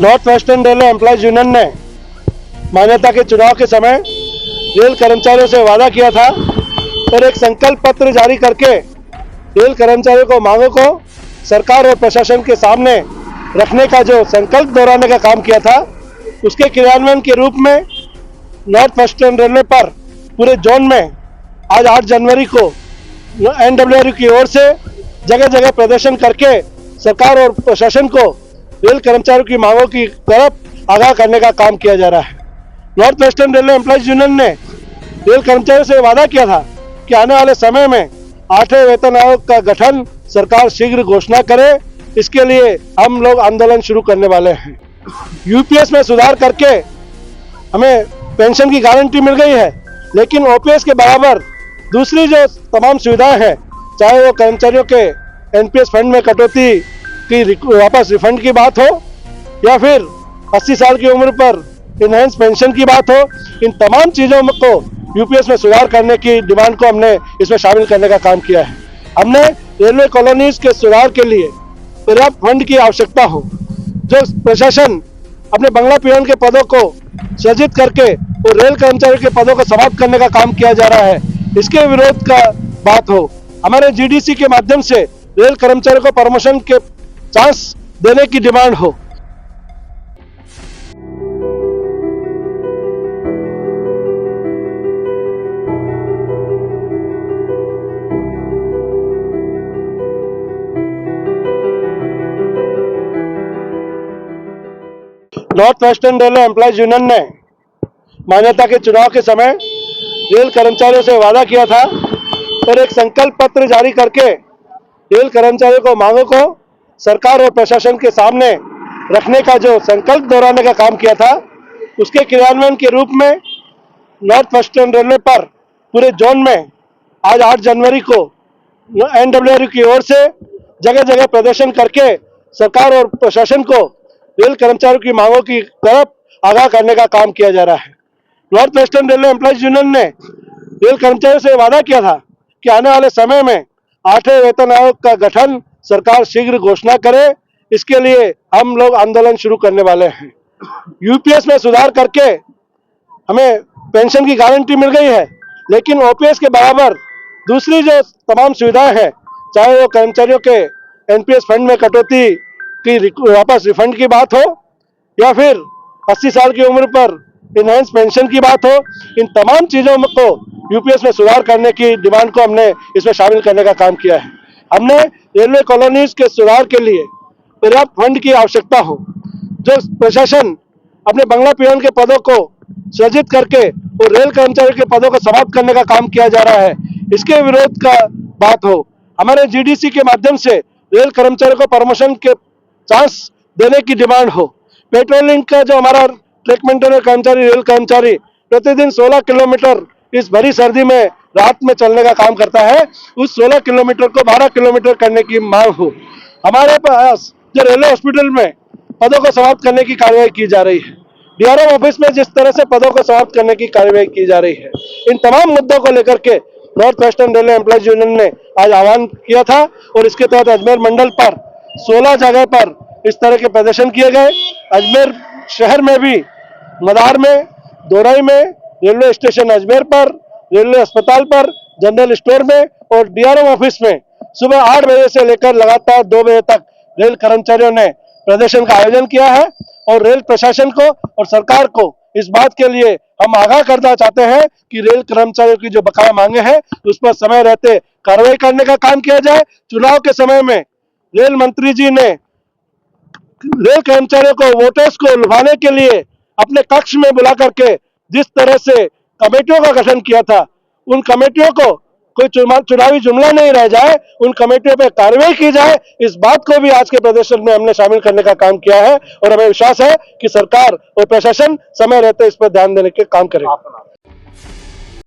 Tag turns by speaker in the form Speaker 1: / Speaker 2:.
Speaker 1: North western railway employees union ने मान्यता के चुनाव के समय रेल कर्मचारियों से वादा किया था और एक संकल्प पत्र जारी करके रेल कर्मचारियों को मांगों को सरकार और प्रशासन के सामने रखने का जो संकल्प दोहराने का काम किया था, उसके क्रियान्वयन के रूप में नॉर्थ वेस्टर्न रेलवे पर पूरे जोन में आज 8 जनवरी को NWRU की ओर से जगह जगह प्रदर्शन करके सरकार और प्रशासन को रेल कर्मचारियों की मांगों की तरफ आगाह करने का काम किया जा रहा है। North western railway employees union ने रेल कर्मचारियों से वादा किया था कि आने वाले समय में 8वें वेतन आयोग का गठन सरकार शीघ्र घोषणा करे। इसके लिए हम लोग आंदोलन शुरू करने वाले हैं। यूपीएस में सुधार करके हमें पेंशन की गारंटी मिल गई है, लेकिन ओपीएस के बराबर दूसरी जो तमाम सुविधाएं हैं, चाहे वो कर्मचारियों के एनपीएस फंड में कटौती की वापस रिफंड की बात हो या फिर 80 साल की उम्र पर इनहेंस पेंशन की बात हो, इन तमाम चीज़ों को यूपीएस में सुधार करने की डिमांड को हमने इसमें शामिल करने का काम किया है। हमने रेलवे कॉलोनीज के सुधार के लिए पर्याप्त फंड की आवश्यकता हो, जो प्रशासन अपने बंगला पीएन के पदों को सृजित करके और रेल कर्मचारियों के पदों को समाप्त करने का काम किया जा रहा है, इसके विरोध का बात हो। हमारे जीडीसी के माध्यम से रेल कर्मचारियों को प्रमोशन के चांस देने की डिमांड हो। North western railway employees union ने मान्यता के चुनाव के समय रेल कर्मचारियों से वादा किया था और एक संकल्प पत्र जारी करके रेल कर्मचारियों को मांगों को सरकार और प्रशासन के सामने रखने का जो संकल्प दोहराने का काम किया था, उसके क्रियान्वयन के रूप में नॉर्थ वेस्टर्न रेलवे पर पूरे जोन में आज 8 जनवरी को NWRU की ओर से जगह जगह प्रदर्शन करके सरकार और प्रशासन को रेल कर्मचारियों की मांगों की तरफ आगाह करने का काम किया जा रहा है। North western railway employees union ने रेल कर्मचारियों से वादा किया था कि आने वाले समय में 8वें वेतन आयोग का गठन सरकार शीघ्र घोषणा करे। इसके लिए हम लोग आंदोलन शुरू करने वाले हैं। यूपीएस में सुधार करके हमें पेंशन की गारंटी मिल गई है, लेकिन ओपीएस के बराबर दूसरी जो तमाम सुविधाएं हैं, चाहे वो कर्मचारियों के एनपीएस फंड में कटौती की वापस रिफंड की बात हो या फिर 80 साल की उम्र पर इनहेंस पेंशन की बात हो, इन तमाम चीज़ों को यूपीएस में सुधार करने की डिमांड को हमने इसमें शामिल करने का काम किया है। हमने रेलवे कॉलोनीज के सुधार के लिए पर्याप्त फंड की आवश्यकता हो, जो प्रशासन अपने बंगला पीएन के पदों को सृजित करके और रेल कर्मचारियों के पदों को समाप्त करने का काम किया जा रहा है, इसके विरोध का बात हो। हमारे जीडीसी के माध्यम से रेल कर्मचारियों को प्रमोशन के चांस देने की डिमांड हो। पेट्रोलिंग का जो हमारा ट्रैक मेंटेनर कर्मचारी, रेल कर्मचारी प्रतिदिन 16 किलोमीटर इस भरी सर्दी में रात में चलने का काम करता है, उस 16 किलोमीटर को 12 किलोमीटर करने की मांग हो। हमारे पास जो रेलवे हॉस्पिटल में पदों को समाप्त करने की कार्रवाई की जा रही है, डीआरएम ऑफिस में जिस तरह से पदों को समाप्त करने की कार्रवाई की जा रही है, इन तमाम मुद्दों को लेकर के north western railway employees union ने आज आह्वान किया था और इसके तहत अजमेर मंडल पर 16 जगह पर इस तरह के प्रदर्शन किए गए। अजमेर शहर में भी, मदार में, दोरई में, रेलवे स्टेशन अजमेर पर, रेलवे अस्पताल पर, जनरल स्टोर में और डीआरएम ऑफिस में सुबह 8 बजे से लेकर लगातार 2 बजे तक रेल कर्मचारियों ने प्रदर्शन का आयोजन किया है और रेल प्रशासन को और सरकार को इस बात के लिए हम आगाह करना चाहते हैं कि रेल कर्मचारियों की जो बकाया मांगे हैं उस पर समय रहते कार्रवाई करने का काम किया जाए। चुनाव के समय में रेल मंत्री जी ने रेल कर्मचारियों को, वोटर्स को लुभाने के लिए अपने कक्ष में बुला करके जिस तरह से कमेटियों का गठन किया था, उन कमेटियों को कोई चुनावी जुमला नहीं रह जाए, उन कमेटियों पर कार्रवाई की जाए, इस बात को भी आज के प्रदर्शन में हमने शामिल करने का काम किया है और हमें विश्वास है कि सरकार और प्रशासन समय रहते इस पर ध्यान देने के काम करेगा।